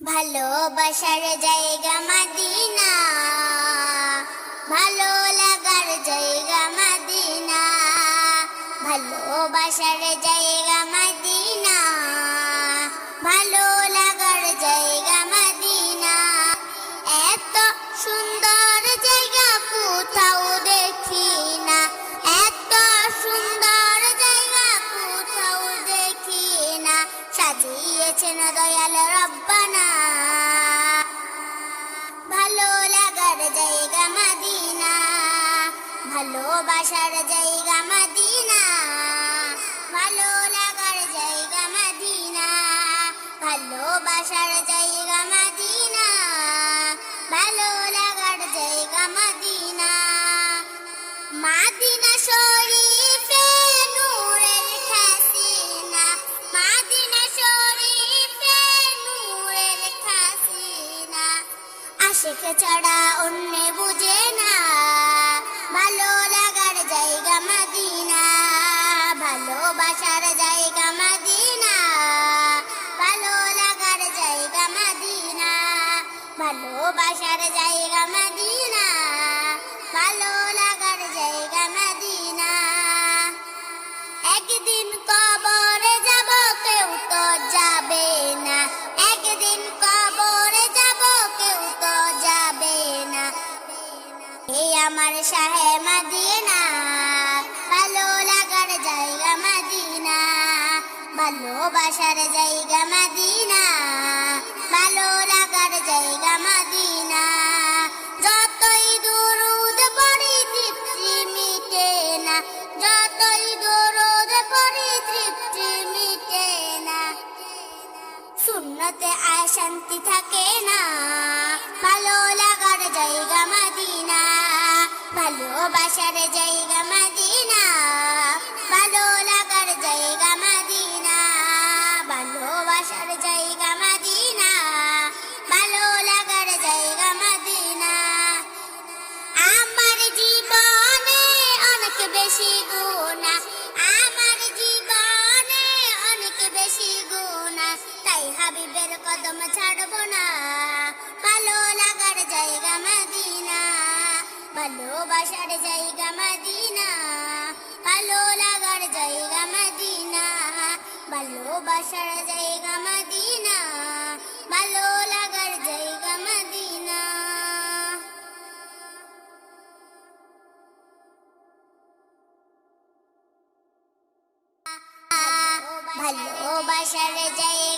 ভালোবাসার জায়গা মদিনা, ভালো লাগার জায়গা মদিনা, ভালোবাসার জায়গা মদিনা, ভালো লাগার জায়গা মদিনা। এত সুন্দর জায়গা কোথাও দেখি না, এত সুন্দর জায়গা কোথাও দেখি না, সাজিয়েছেন দয়াল রব্বানা। ভালো লাগার জায়গা মদিনা, ভালোবাসার জায়গা মদিনা, ভালো লাগার জায়গা মদিনা, ভালোবাসার জায়গা মদিনা, ভালো লাগার জায়গা মদিনা। মাদিনা শরীফে নূরের খাসিনা, মাদিনা শরীফে নূরের খাসিনা, আশিক ছাড়া অন্য বুঝে না, ভালো লাগার জায়গা মদিনা, ভালোবাসার জায়গা মদিনা, ভালো লাগার জায়গা মদিনা, ভালোবাসার জায়গা মদিনা, ভালো লাগার জায়গা মদিনা। একদিন কবরে যাব কেউ তো যাবে না, একদিন কবরে যাব কেউ তো যাবে না, এই আমার শাহে মদিনা, ভালো লাগার জায়গা মদিনা, ভালোবাসার জায়গা মদিনা, ভালো লাগার জায়গা মদিনা। যতই দুরুদ পড়ি তৃপ্তি মিটে না, যতই দুরুদ পড়ি তৃপ্তি মিটে না, সুন্নতে আয় শান্তি থাকে না, ভালো লাগার জায়গা মদিনা, ভালোবাসার জায়গা মদিনা, ভালো লাগার জায়গা মদিনা, ভালোবাসার জায়গা মদিনা, ভালো লাগার জায়গা মদিনা। আমার জীবনে অনেক বেশি গুনাহ, আমার জীবনে অনেক বেশি গুনাহ, তাই হাবিবের কদম ছাড়বো না, ভালো লাগার জায়গা মদিনা, ভালোবাসার জায়গা মদিনা, ভালো লাগার জায়গা মদিনা, ভালোবাসার জায়গা মদিনা, ভালো লাগার জায়গা মদিনা। ভালোবাসার জায়গা